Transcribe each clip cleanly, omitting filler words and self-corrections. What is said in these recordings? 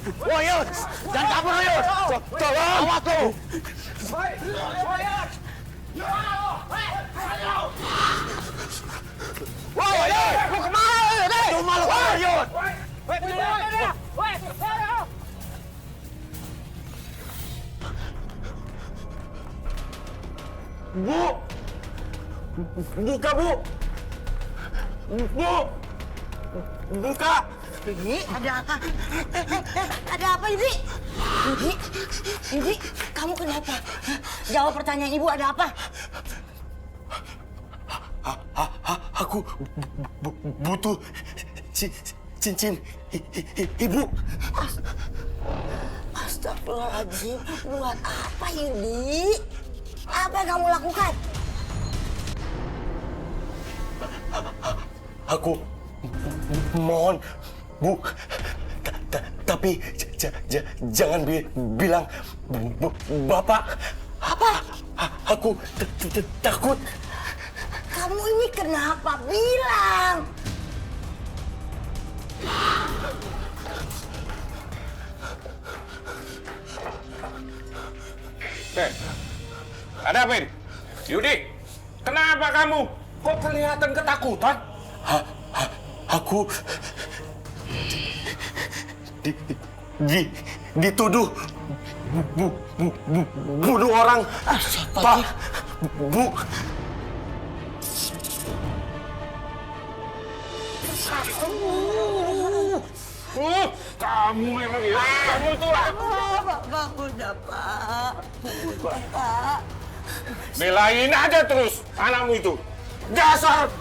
Woi, Yud! Jangan kabur, Yud! Tolong! Awas lu! Woi, Yud! Mau kemana, Yud? Cuma lu kabur, Yud! Bu! Buka, Bu! Bu! Buka! Ini ada apa? Ada apa ini? Ini kamu kenapa? Jawab pertanyaan ibu, ada apa? Aku butuh cincin ibu. Astagfirullahaladzim, buat apa Yudi? Apa yang kamu lakukan? Aku mohon, Bu, tapi jangan bilang Bapak. Apa? Aku takut. Kamu ini kenapa bilang? Ada apa ini? Yudi, kenapa kamu? Kok kelihatan ketakutan? Aku dituduh bunuh orang, Pak, Bu. Kamu memang ya, kamu itu. Bapak udah, Pak. Bapak. Belain aja terus anakmu itu. Dasar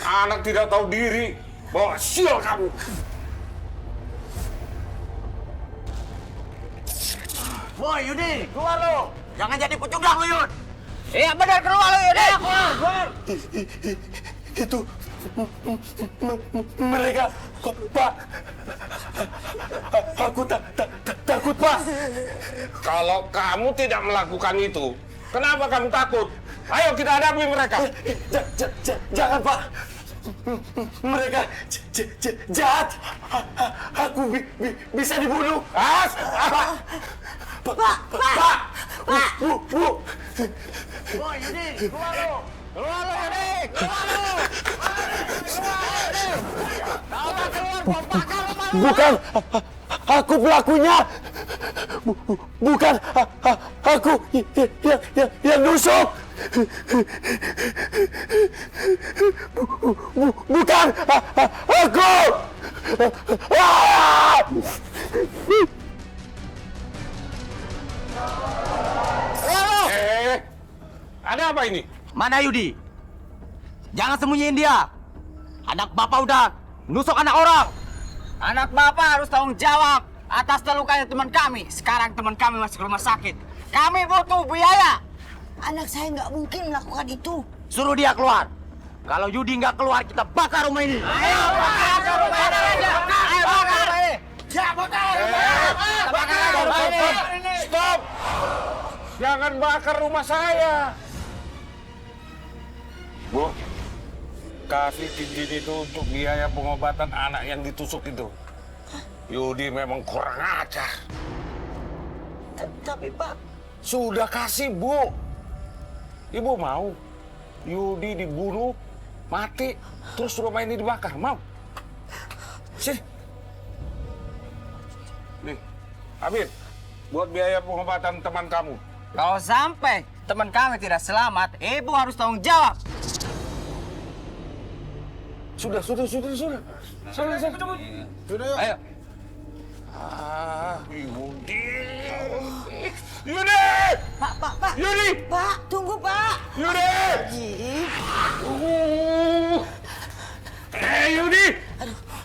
anak tidak tahu diri. Bawa sial kamu. Woi, Yudi, keluar lo. Jangan jadi pecundang lo, Yud. Iya benar, keluar lu Yudi. Keluar. Itu mereka, Pak. Aku takut, Pak. Kalau kamu tidak melakukan itu, kenapa kamu takut? Ayo kita hadapi mereka. Jangan, Pak. Mereka jahat. Aku bisa dibunuh. Pak. Bu. Woi Yudi, keluar lu. Keluar lu Yudi. Bukan aku pelakunya. Bukan aku yang nusuk. Bukan aku. Ada apa ini? Mana Yudi? Jangan sembunyiin dia. Anak bapak udah nusuk anak orang. Anak bapak harus tanggung jawab atas terlukanya teman kami. Sekarang teman kami masuk rumah sakit. Kami butuh biaya. Anak saya nggak mungkin melakukan itu. Suruh dia keluar. Kalau Yudi nggak keluar, kita bakar rumah ini. Ayo bakar rumah ini. Ayo bakar rumah ini. Ya bakar rumah ini. Stop! Jangan bakar rumah saya. Bu, kasih cincin itu untuk biaya pengobatan anak yang ditusuk itu. Yudi memang kurang ajar. Tapi Pak, Sudah kasih, Bu. Ibu mau Yudi dibunuh, mati, terus rumah ini dibakar. Mau? Sini. Nih, Abid, buat biaya pengobatan teman kamu. Kalau sampai teman kami tidak selamat, ibu harus tanggung jawab. Sudah. Ayo. Yudi. Yudi! Pak. Yudi! Pak, tunggu Pak. Yudi! Yudi!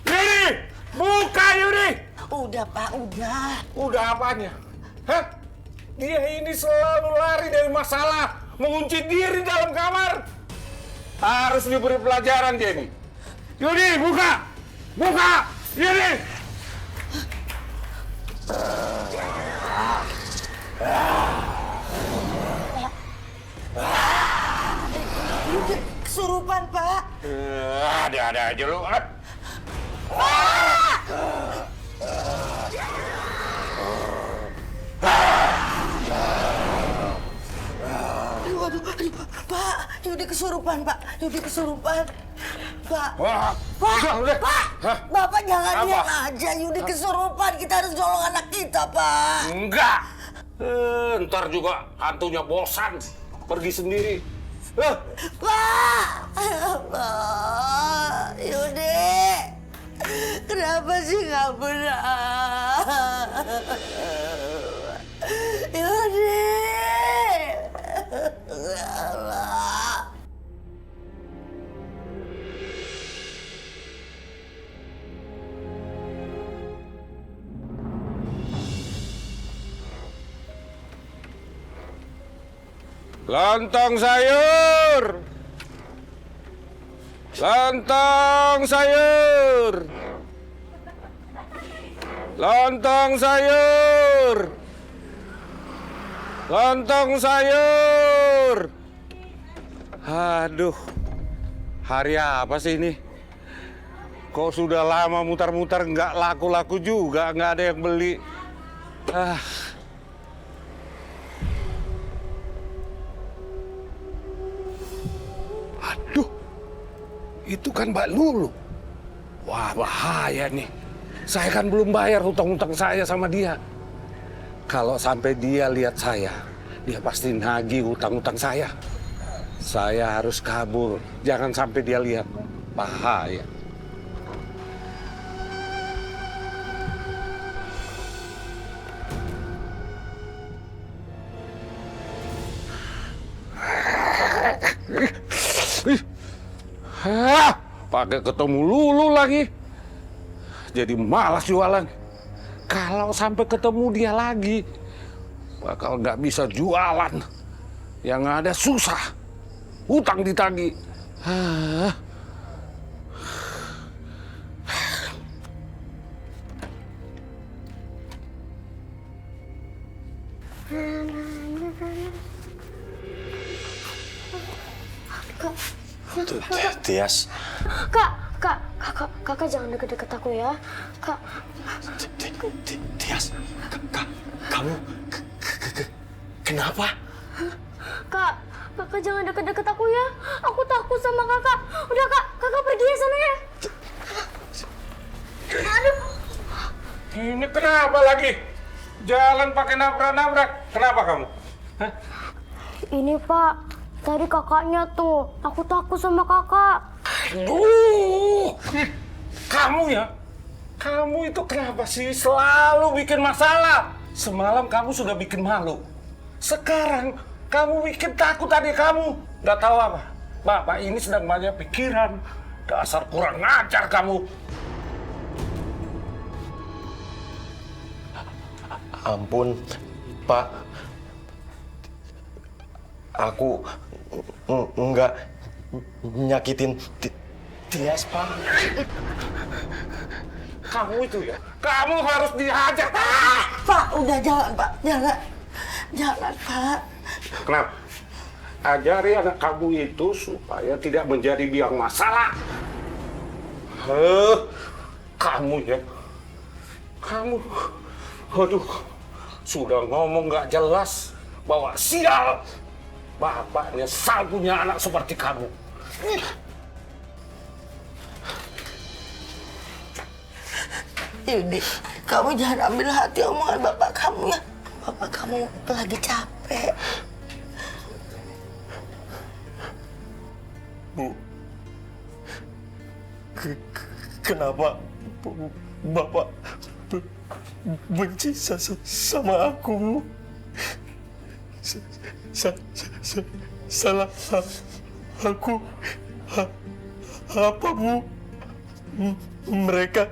Yudi! Buka, Yudi! Udah Pak, udah. Udah apanya? Hah? Dia ini selalu lari dari masalah, mengunci diri dalam kamar. Harus diberi pelajaran dia ini. Yudi, buka! Buka! Yudi! Kesurupan Pak. Ada aja lu. aduh, Pak, Yudi kesurupan, Pak. Yudi kesurupan. Pak, Wah, Pak, Hah? Bapak jangan Apa? diam aja. Yudi kesurupan, kita harus nolong anak kita, Pak. Enggak. Ntar juga hantunya bosan, pergi sendiri. Pak, Yudi, kenapa sih nggak benar? Yudi, Lontong sayur. Lontong sayur. Lontong sayur. Lontong sayur. Aduh. Hari apa sih ini? Kok sudah lama mutar-mutar nggak laku-laku juga, nggak ada yang beli. Aduh, itu kan Mbak Lulu. Wah, bahaya nih. Saya kan belum bayar hutang-hutang saya sama dia. Kalau sampai dia lihat saya, dia pasti nagih hutang-hutang saya. Saya harus kabur. Jangan sampai dia lihat. Bahaya. Pakai ketemu Lulu lagi. Jadi malas jualan. Kalau sampai ketemu dia lagi, bakal nggak bisa jualan. Yang ada susah. Hutang ditagih. Tias, Kakak jangan deket-deket aku ya, Kak. Tias, kamu kenapa? Kakak jangan deket-deket aku ya. Aku takut sama kakak. Udah kakak pergi ya sana ya. Aduh. Ini kenapa lagi? Jalan pakai nabrak-nabrak. Kenapa kamu? Hah? Ini Pak, tadi kakaknya tuh. Aku takut sama kakak. Aduh, kamu ya? Kamu itu kenapa sih selalu bikin masalah? Semalam kamu sudah bikin malu. Sekarang kamu bikin takut adik kamu. Gak tahu apa? Bapak ini sedang banyak pikiran. Dasar kurang ajar kamu. Ampun, Pak. Aku enggak nyakitin Tias, Pak. Kamu itu ya? Kamu harus dihajar. Pak, udah jangan, Pak. Jangan, Pak. Kenapa? Ajari anak kamu itu supaya tidak menjadi biang masalah. Kamu ya? Kamu, aduh, sudah ngomong nggak jelas bahwa sial. Bapak nyesal punya anak seperti kamu. Yudi, kamu jangan ambil hati omongan bapak kamu ya. Bapak kamu lagi capek. Bu, kenapa Bapak benci sama aku? Salah aku apa, Bu? Mereka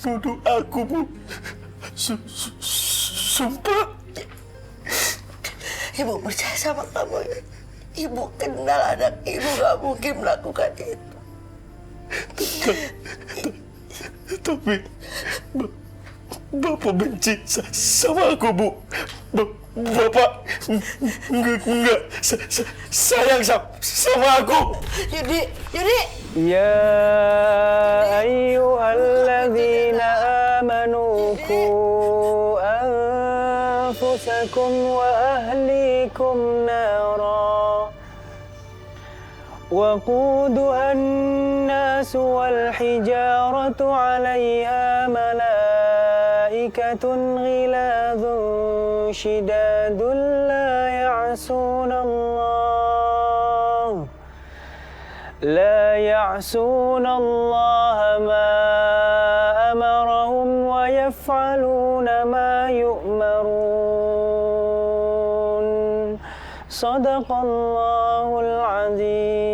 nuduh aku, Bu. Sumpah. Ibu percaya sama kamu ya. Ibu kenal anak ibu, gak mungkin melakukan itu. Tapi Bapak benci sama aku, Bu. Bapak enggak sayang sama aku. Yudi. Ya ayyuhalladzina amanu qu anfusakum wa ahlikum nar وقودها الناس والحجارة عليها ملائكة غلاظ شداد لا يعصون الله ما أمرهم ويفعلون ما يؤمرون صدق الله العظيم.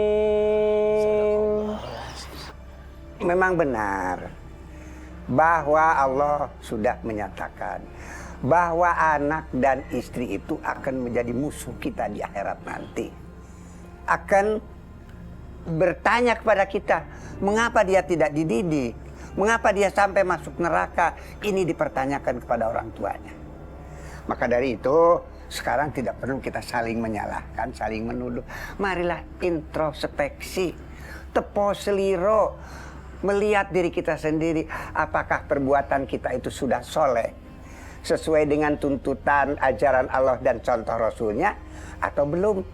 Memang benar bahwa Allah sudah menyatakan bahwa anak dan istri itu akan menjadi musuh kita di akhirat nanti. Akan bertanya kepada kita, mengapa dia tidak dididik? Mengapa dia sampai masuk neraka? Ini dipertanyakan kepada orang tuanya. Maka dari itu, sekarang tidak perlu kita saling menyalahkan, saling menuduh. Marilah introspeksi, tepo seliro, melihat diri kita sendiri. Apakah perbuatan kita itu sudah soleh, sesuai dengan tuntutan ajaran Allah dan contoh Rasulnya, atau belum?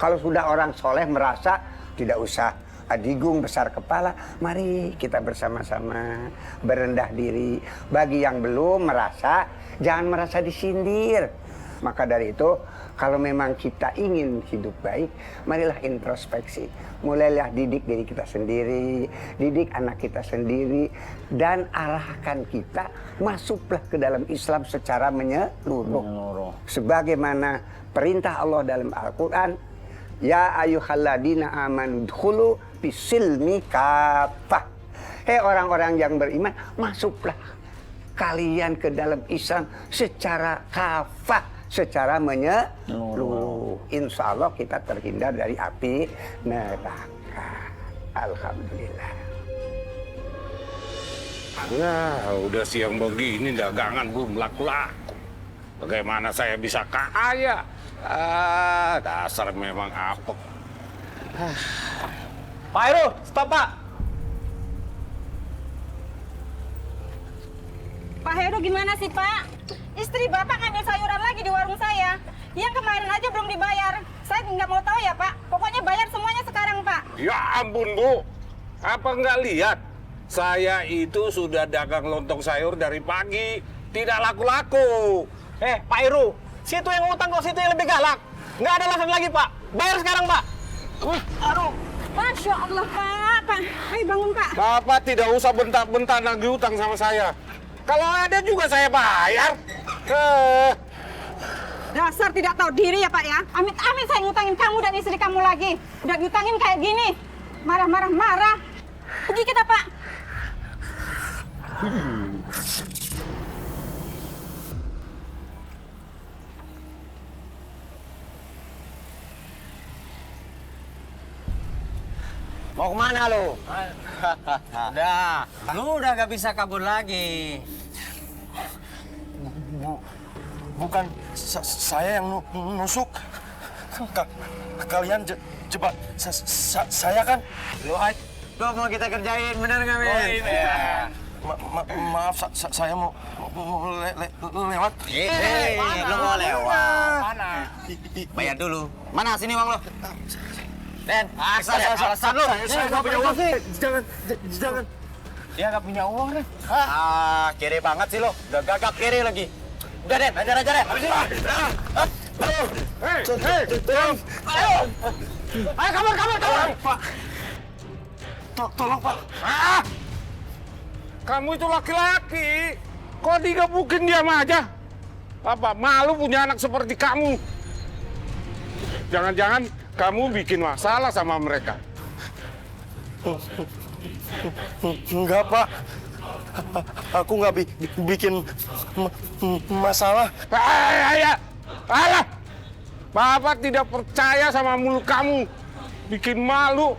Kalau sudah orang soleh merasa tidak usah adigung besar kepala, mari kita bersama-sama berendah diri. Bagi yang belum merasa, jangan merasa disindir. Maka dari itu, kalau memang kita ingin hidup baik, marilah introspeksi. Mulailah didik diri kita sendiri, didik anak kita sendiri, dan arahkan kita masuklah ke dalam Islam secara menyeluruh. Sebagaimana perintah Allah dalam Al-Quran, ya ayyuhalladzina amanu dkhulu fisilmi kafah. Hei orang-orang yang beriman, masuklah kalian ke dalam Islam secara kafah, secara menyeluruh. Insya Allah kita terhindar dari api neraka. Alhamdulillah. Nah, udah siang begini dagangan belum laku-laku. Bagaimana saya bisa kaya? Dasar memang apek. Pak Heru, stop Pak. Pak Heru gimana sih Pak? Istri Bapak ngambil sayuran lagi di warung saya. Yang kemarin aja belum dibayar. Saya nggak mau tahu ya Pak. Pokoknya bayar semuanya sekarang Pak. Ya ampun Bu, apa nggak lihat? Saya itu sudah dagang lontong sayur dari pagi, tidak laku-laku. Pak Heru, situ yang utang kok situ yang lebih galak. Nggak ada alasan lagi Pak. Bayar sekarang Pak. Aduh. Masya Allah Pak. Pak, ayo bangun Pak. Bapak tidak usah bentak-bentak nagih utang sama saya. Kalau ada juga saya bayar. Dasar tidak tahu diri ya Pak ya. Amit-amit saya ngutangin kamu dan istri kamu lagi. Udah diutangin kayak gini. Marah. Pergi kita Pak. Mau kemana lu? Lu udah gak bisa kabur lagi. Bukan saya yang nusuk. Kalian jebak saya kan? Lu mau kita kerjain, bener gak, Min? Maaf, saya mau lewat. Lu mau lewat? Mana? Bayar dulu. Mana sini uang lu? Den, alasan lu. Saya nggak punya uang. Jangan. Dia nggak punya uang deh. Kiri banget sih lo. Udah gagap kiri lagi. Udah, Den, ajar Den. Ayo, kabur. Pak. Tolong, Pak. Kamu itu laki-laki. Kok digebukin diam aja? Apa, malu punya anak seperti kamu? Jangan-jangan kamu bikin masalah sama mereka. Enggak, Pak. Aku nggak bikin masalah. Alah! Bapak tidak percaya sama mulut kamu. Bikin malu.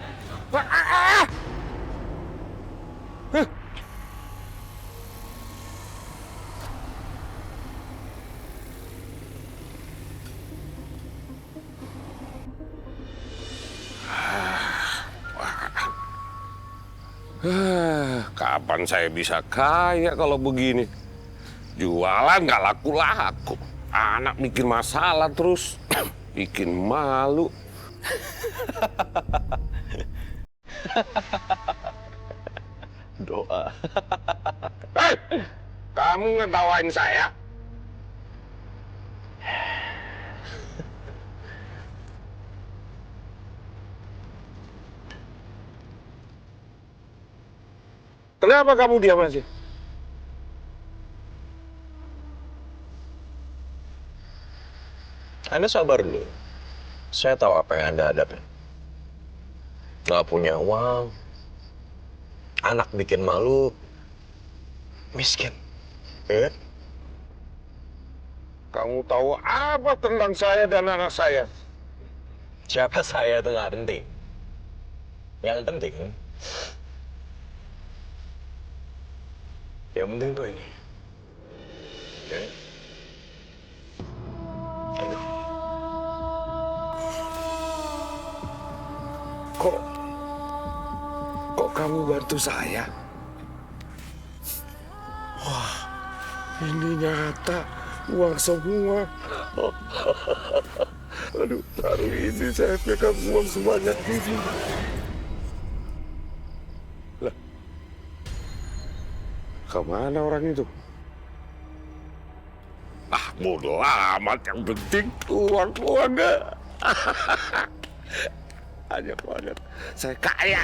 Kapan saya bisa kaya kalau begini? Jualan nggak laku-laku. Anak bikin masalah terus. Bikin malu. Doa. Hei! Kamu ngetawain saya? Kenapa kamu diam aja? Anda sabar dulu. Saya tahu apa yang Anda hadapi. Nggak punya uang, anak bikin malu, miskin. Ya? Kamu tahu apa tentang saya dan anak saya? Siapa saya itu nggak penting. Yang penting, yang penting tuh ini. Oke? Aduh. Kok kamu bantu saya? Wah, ini nyata uang semua. Aduh, hari ini saya pegang uang sebanyak ini. Lah, kemana orang itu? Ah, bodoh amat. Yang penting uangnya. Hanya banget. Saya kaya.